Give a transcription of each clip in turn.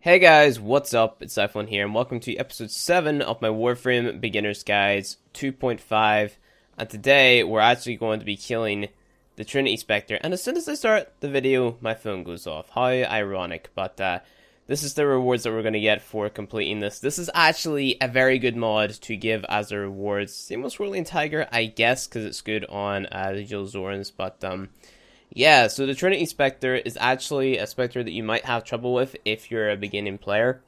Hey guys, what's up? It's sci-fi here, and welcome to episode 7 of my Warframe Beginner's Guides 2.5. And today, we're actually going to be killing the Trinity Spectre. And as soon as I start the video, my phone goes off. How ironic. But this is the rewards that we're going to get for completing this. This is actually a very good mod to give as a rewards. Same with Swirling Tiger, I guess, because it's good on the Zorens. But yeah, so the Trinity Spectre is actually a Spectre that you might have trouble with if you're a beginning player.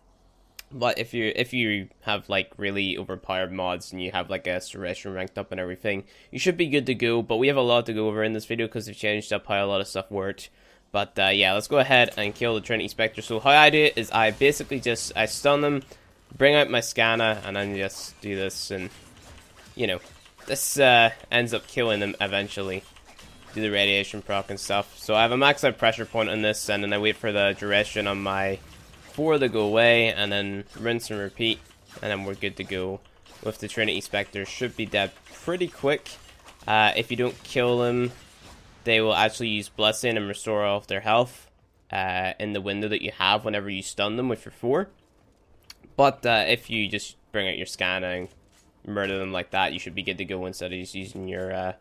But if you have like really overpowered mods and you have like a Ceres ranked up and everything, you should be good to go. But we have a lot to go over in this video because they've changed up how a lot of stuff worked. But yeah, let's go ahead and kill the Trinity Spectre. So how I do it is I basically I stun them, bring out my scanner, and then just do this, and you know, this ends up killing them eventually. Do the radiation proc and stuff. So I have a max out pressure point on this, and then I wait for the duration on my 4 to go away, and then rinse and repeat, and then we're good to go with the Trinity Spectre. Should be dead pretty quick. If you don't kill them, they will actually use Blessing and restore all of their health in the window that you have whenever you stun them with your 4. But if you just bring out your scanner and murder them like that, you should be good to go instead of just using your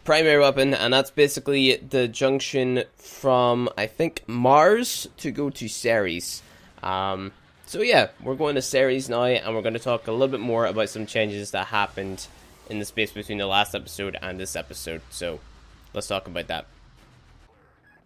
primary weapon. And that's basically the junction from, I think, Mars to go to Ceres. So yeah, we're going to Ceres now, and we're going to talk a little bit more about some changes that happened in the space between the last episode and this episode. So let's talk about that.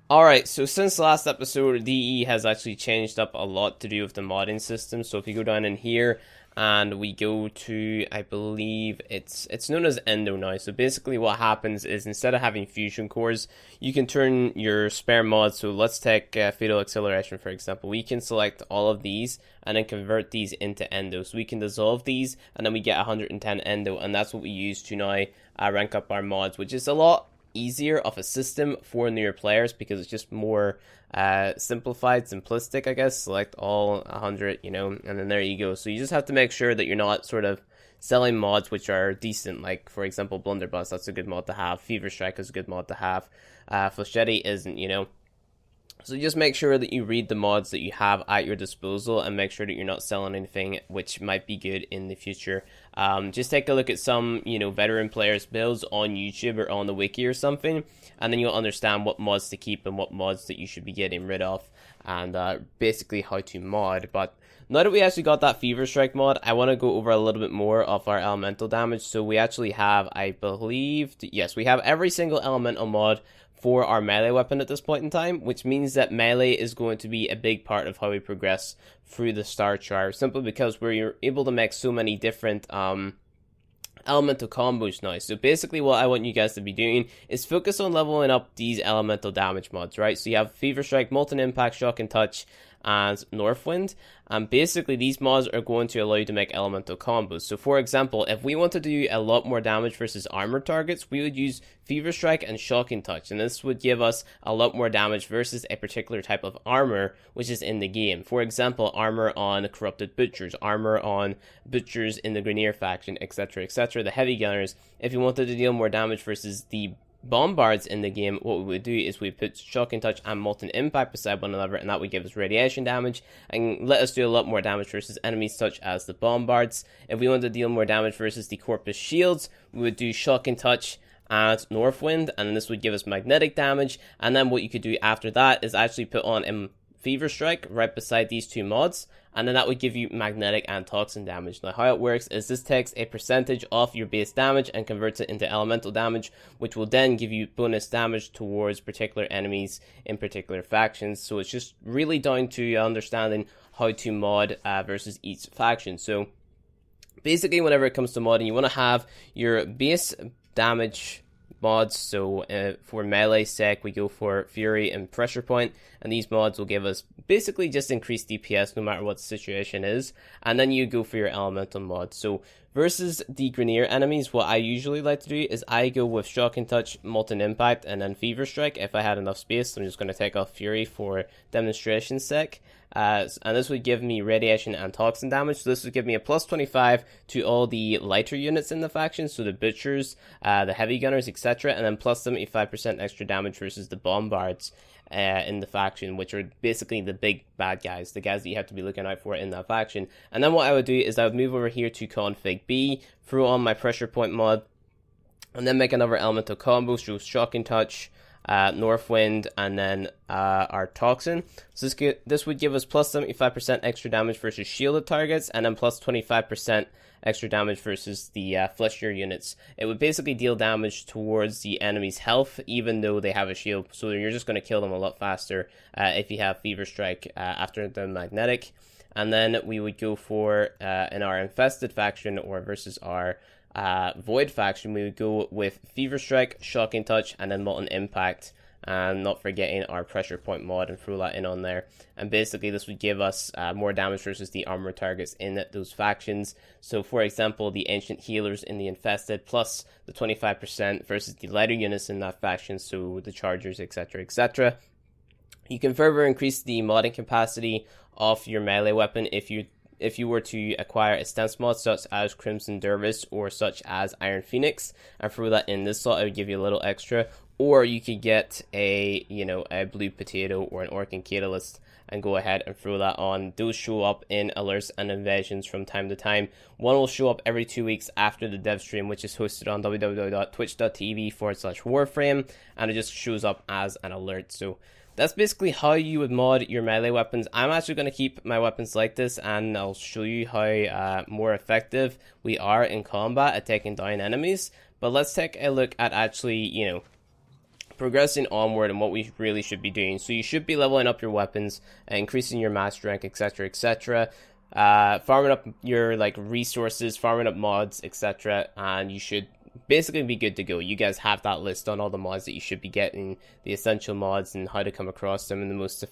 Alright, so since the last episode, DE has actually changed up a lot to do with the modding system. So if you go down in here, and we go to, I believe, it's known as Endo now. So basically what happens is instead of having fusion cores, you can turn your spare mods. So let's take Fatal Acceleration, for example. We can select all of these and then convert these into Endo. So we can dissolve these, and then we get 110 Endo. And that's what we use to now rank up our mods, which is a lot easier of a system for newer players because it's just more simplified, simplistic, I guess. Select all 100, you know, and then there you go. So you just have to make sure that you're not sort of selling mods which are decent, like for example Blunderbuss. That's a good mod to have. Fever Strike is a good mod to have. Flechette isn't, you know. So just make sure that you read the mods that you have at your disposal and make sure that you're not selling anything which might be good in the future. Just take a look at some, you know, veteran players' builds on YouTube or on the wiki or something, and then you'll understand what mods to keep and what mods that you should be getting rid of, and basically how to mod. But now that we actually got that Fever Strike mod, I want to go over a little bit more of our elemental damage. So we actually have, I believe, yes, we have every single elemental mod for our melee weapon at this point in time, which means that melee is going to be a big part of how we progress through the star chart, simply because we're able to make so many different elemental combos now. So basically what I want you guys to be doing is focus on leveling up these elemental damage mods, right? So you have Fever Strike, Molten Impact, Shock and Touch, and Northwind, and basically these mods are going to allow you to make elemental combos. So for example, if we want to do a lot more damage versus armor targets, we would use Fever Strike and Shocking Touch, and this would give us a lot more damage versus a particular type of armor which is in the game. For example, armor on Corrupted Butchers, armor on Butchers in the Grineer faction, etc, etc. The Heavy Gunners, if you wanted to deal more damage versus the Bombards in the game, what we would do is we put Shocking Touch and Molten Impact beside one another, and that would give us radiation damage and let us do a lot more damage versus enemies such as the Bombards. If we want to deal more damage versus the Corpus Shields, we would do Shocking Touch and Northwind, and this would give us magnetic damage. And then what you could do after that is actually put on Fever Strike right beside these two mods, and then that would give you magnetic and toxin damage. Now how it works is this takes a percentage of your base damage and converts it into elemental damage, which will then give you bonus damage towards particular enemies in particular factions. So it's just really down to understanding how to mod versus each faction. So basically whenever it comes to modding, you want to have your base damage mods. So for melee sec, we go for Fury and Pressure Point, and these mods will give us basically just increased DPS no matter what the situation is. And then you go for your elemental mod. So versus the Grineer enemies, what I usually like to do is I go with Shocking Touch, Molten Impact, and then Fever Strike if I had enough space. So I'm just going to take off Fury for demonstration sec. And this would give me radiation and toxin damage. So this would give me a plus 25 to all the lighter units in the faction, so the Butchers, the Heavy Gunners, etc. And then plus 75% extra damage versus the Bombards. in the faction, which are basically the big bad guys, the guys that you have to be looking out for in that faction. And then what I would do is I would move over here to config B, throw on my pressure point mod, and then make another elemental combo, so Shocking Touch, Northwind, and then our Toxin. So this would give us plus 75% extra damage versus shielded targets, and then plus 25% extra damage versus the fleshier units. It would basically deal damage towards the enemy's health, even though they have a shield, so you're just going to kill them a lot faster if you have Fever Strike after the magnetic. And then we would go for, in our infested faction, or versus our Void faction, we would go with Fever Strike, Shocking Touch, and then Molten Impact, and not forgetting our pressure point mod, and throw that in on there. And basically this would give us more damage versus the armor targets in those factions. So for example, the ancient healers in the infested, plus the 25% versus the lighter units in that faction, so the chargers, etc, etc. You can further increase the modding capacity of your melee weapon if you were to acquire a stance mod such as Crimson Dervish or such as Iron Phoenix, and throw that in this slot, it would give you a little extra. Or you could get a Blue Potato or an Orcan Catalyst and go ahead and throw that on. Those show up in alerts and invasions from time to time. One will show up every 2 weeks after the dev stream, which is hosted on www.twitch.tv/Warframe, and it just shows up as an alert. So that's basically how you would mod your melee weapons. I'm actually going to keep my weapons like this, and I'll show you how more effective we are in combat at taking down enemies. But let's take a look at actually, progressing onward and what we really should be doing. So you should be leveling up your weapons, increasing your master rank, etc, etc, farming up your resources, farming up mods, etc, and you should basically be good to go. You guys have that list on all the mods that you should be getting, the essential mods, and how to come across them in the most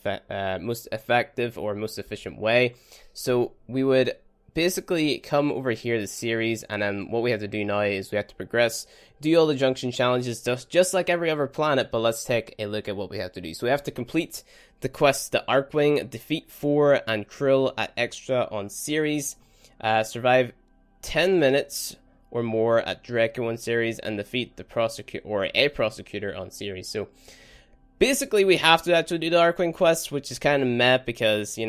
effective or most efficient way. So we would basically come over here to Ceres, and then what we have to do now is we have to progress, do all the Junction Challenges, just like every other planet. But let's take a look at what we have to do. So we have to complete the quest, the Archwing, defeat 4 and Krill at Extra on Ceres, survive 10 minutes or more at Draco on Ceres, and defeat the prosecutor or a prosecutor on Ceres. So basically we have to actually do the Archwing quest, which is kind of meh because,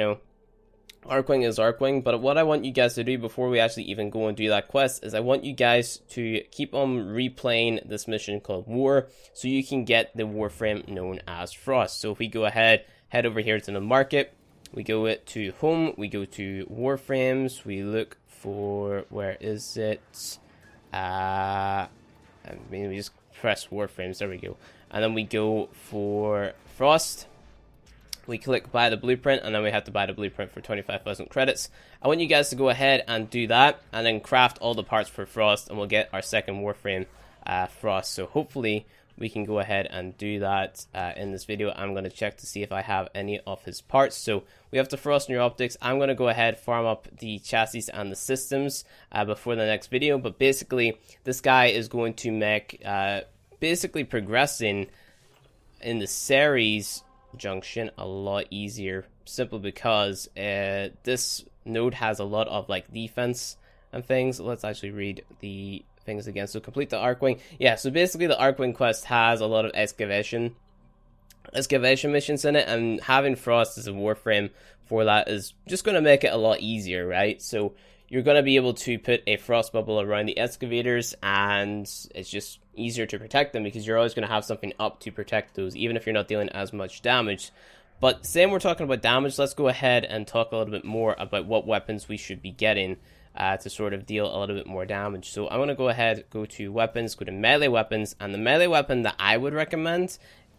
Archwing is Archwing. But what I want you guys to do before we actually even go and do that quest is I want you guys to keep on replaying this mission called War, so you can get the Warframe known as Frost. So if we go ahead, head over here to the market, we go to home, we go to Warframes, we look for, where is it? We just press Warframes, there we go. And then we go for Frost. We click buy the blueprint, and then we have to buy the blueprint for 25,000 credits. I want you guys to go ahead and do that, and then craft all the parts for Frost, and we'll get our second Warframe, Frost. So hopefully we can go ahead and do that in this video. I'm going to check to see if I have any of his parts. So we have the Frost New Optics. I'm going to go ahead, farm up the chassis and the systems before the next video. But basically, this guy is going to make basically progressing in the Ceres Junction a lot easier, simply because this node has a lot of defense and things. Let's actually read the things again. So complete the Archwing. Yeah, so basically the Archwing quest has a lot of excavation missions in it, and having Frost as a Warframe for that is just going to make it a lot easier, right? So you're going to be able to put a frost bubble around the excavators, and it's just easier to protect them because you're always going to have something up to protect those, even if you're not dealing as much damage. But saying we're talking about damage, let's go ahead and talk a little bit more about what weapons we should be getting to sort of deal a little bit more damage. So I'm going to go ahead, go to weapons, go to melee weapons, and the melee weapon that I would recommend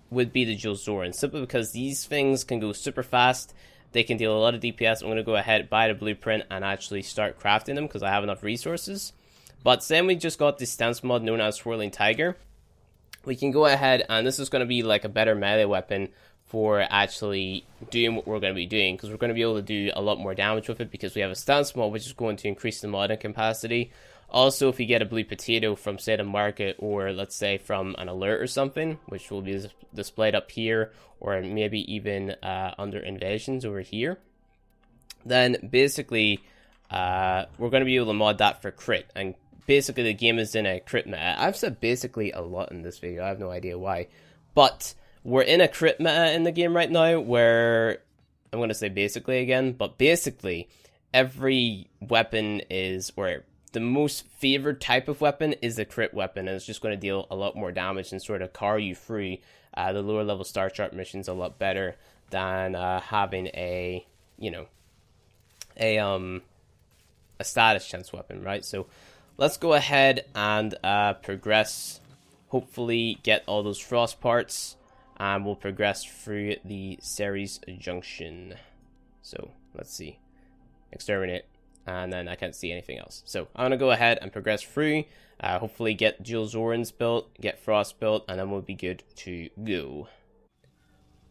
would be the Zoren, simply because these things can go super fast. They can deal a lot of DPS. I'm going to go ahead, buy the blueprint, and actually start crafting them because I have enough resources. But saying we just got this stance mod known as Swirling Tiger, we can go ahead, and this is going to be like a better melee weapon for actually doing what we're going to be doing, because we're going to be able to do a lot more damage with it because we have a stance mod, which is going to increase the modding capacity. Also, if you get a blue potato from, say, the market, or let's say from an alert or something, which will be displayed up here, or maybe even under invasions over here, then basically we're going to be able to mod that for crit. And basically the game is in a crit meta. I've said basically a lot in this video, I have no idea why. But we're in a crit meta in the game right now where, I'm going to say basically again, but basically every weapon is, or the most favored type of weapon is a crit weapon, and it's just going to deal a lot more damage and sort of carry you through the lower level star chart missions a lot better than having a, you know, a status chance weapon, right? So let's go ahead and progress, hopefully get all those frost parts, and we'll progress through the Ceres junction. So let's see, exterminate, and then I can't see anything else. So I'm gonna go ahead and progress through, hopefully get dual Zorens built, get frost built, and then we'll be good to go.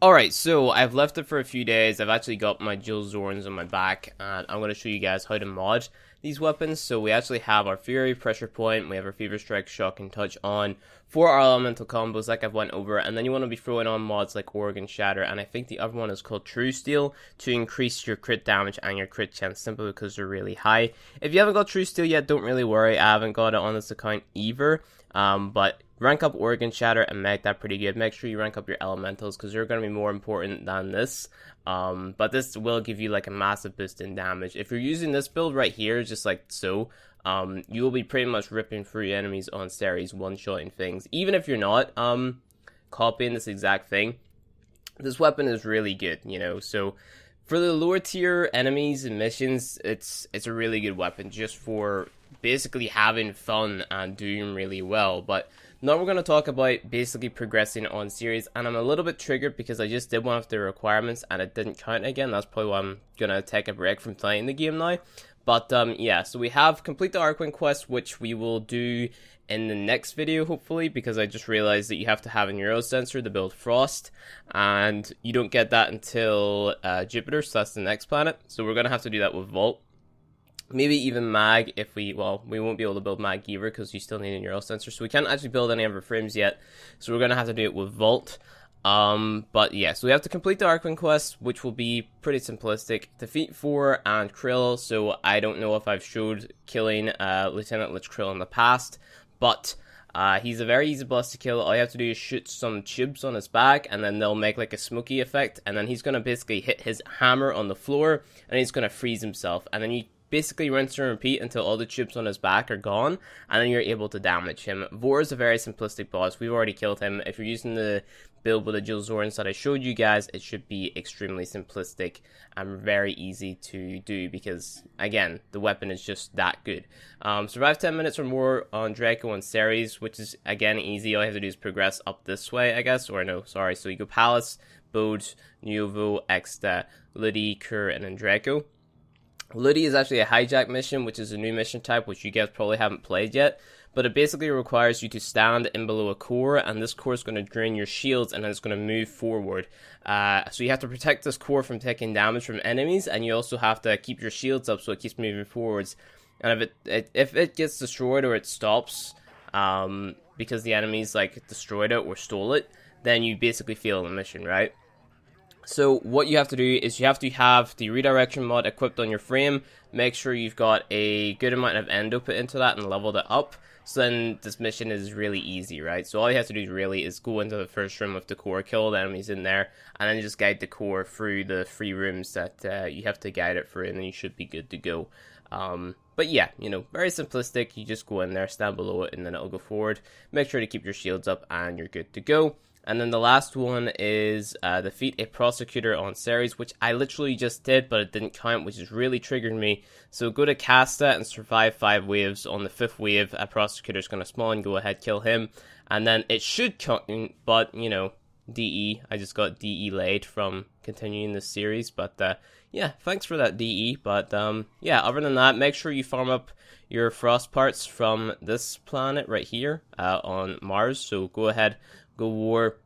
Alright, so I've left it for a few days. I've actually got my dual Zorens on my back, and I'm going to show you guys how to mod these weapons. So we actually have our Fury, Pressure Point, we have our Fever Strike, Shock, and Touch on for our elemental combos like I've went over, and then you want to be throwing on mods like Organ Shatter, and I think the other one is called True Steel, to increase your crit damage and your crit chance simply because they're really high. If you haven't got True Steel yet, don't really worry, I haven't got it on this account either, but rank up Organ Shatter and make that pretty good. Make sure you rank up your elementals because they're going to be more important than this. But this will give you like a massive boost in damage. If you're using this build right here, just like so, you will be pretty much ripping through enemies on Ceres, one-shotting things. Even if you're not copying this exact thing, this weapon is really good, you know. So for the lower tier enemies and missions, it's a really good weapon just for basically having fun and doing really well. But now we're going to talk about basically progressing on Ceres, and I'm a little bit triggered because I just did one of the requirements and it didn't count again. That's probably why I'm going to take a break from playing the game now. But yeah, so we have complete the Arcane quest, which we will do in the next video, hopefully, because I just realized that you have to have a Neuro Sensor to build Frost, and you don't get that until Jupiter, so that's the next planet. So we're going to have to do that with Vault. Maybe even Mag if we won't be able to build Mag either because you still need a Neural Sensor. So we can't actually build any other frames yet. So we're going to have to do it with Vault. But yeah, so we have to complete the Arcane quest, which will be pretty simplistic. Defeat 4 and Krill. So I don't know if I've showed killing Lieutenant Lich Krill in the past. But he's a very easy boss to kill. All you have to do is shoot some tubes on his back, and then they'll make like a smoky effect. And then he's going to basically hit his hammer on the floor, and he's going to freeze himself. And then you basically rinse and repeat until all the tubes on his back are gone, and then you're able to damage him. Vor is a very simplistic boss. We've already killed him. If you're using the build with the dual Zorens that I showed you guys, it should be extremely simplistic and very easy to do because, again, the weapon is just that good. Survive 10 minutes or more on Draco and Ceres, which is, again, easy. All you have to do is progress up this way, I guess. Or no, sorry. So you go Palace, Bode, Nuovo, Exta, Ludi, Kur, and then Draco. Ludi is actually a hijack mission, which is a new mission type, which you guys probably haven't played yet. But it basically requires you to stand in below a core, and this core is going to drain your shields, and then it's going to move forward. So you have to protect this core from taking damage from enemies, and you also have to keep your shields up so it keeps moving forwards. And if it gets destroyed or it stops, because the enemies like destroyed it or stole it, then you basically fail the mission, right? So what you have to do is you have to have the redirection mod equipped on your frame. Make sure you've got a good amount of endo put into that and leveled it up. So then this mission is really easy, right? So all you have to do really is go into the first room with the core, kill the enemies in there, and then just guide the core through the 3 rooms that you have to guide it through, and then you should be good to go. But yeah, you know, very simplistic. You just go in there, stand below it, and then it'll go forward. Make sure to keep your shields up, and you're good to go. And then the last one is defeat a prosecutor on Ceres, which I literally just did, but it didn't count, which is really triggered me. So go to Casta and survive 5 waves. On the 5th wave, a prosecutor is going to spawn. Go ahead, kill him. And then it should count, but, you know, DE. I just got DE laid from continuing this series. But, yeah, thanks for that DE. But, yeah, other than that, make sure you farm up your frost parts from this planet right here on Mars. So go ahead. Go War,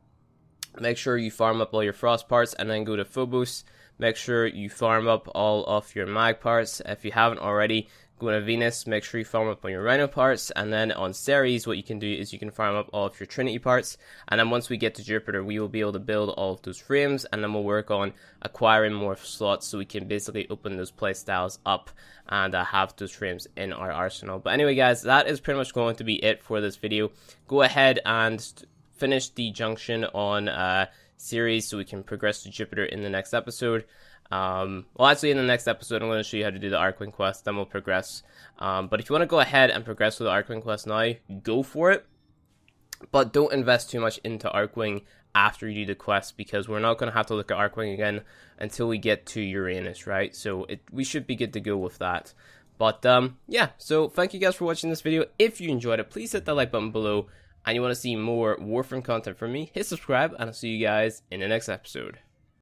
make sure you farm up all your frost parts, and then go to Phobos. Make sure you farm up all of your mag parts. If you haven't already, go to Venus, make sure you farm up on your Rhino parts, and then on Ceres, what you can do is you can farm up all of your Trinity parts, and then once we get to Jupiter, we will be able to build all of those frames, and then we'll work on acquiring more slots so we can basically open those playstyles up and have those frames in our arsenal. But anyway, guys, that is pretty much going to be it for this video. Go ahead and finish the junction on Ceres so we can progress to Jupiter in the next episode. Well, actually, in the next episode, I'm going to show you how to do the Arcwing quest, then we'll progress. But if you want to go ahead and progress with the Arcwing quest now, go for it. But don't invest too much into Arcwing after you do the quest, because we're not going to have to look at Arcwing again until we get to Uranus, right? So we should be good to go with that. But yeah, so thank you guys for watching this video. If you enjoyed it, please hit that like button below. And you want to see more Warframe content from me, hit subscribe, and I'll see you guys in the next episode.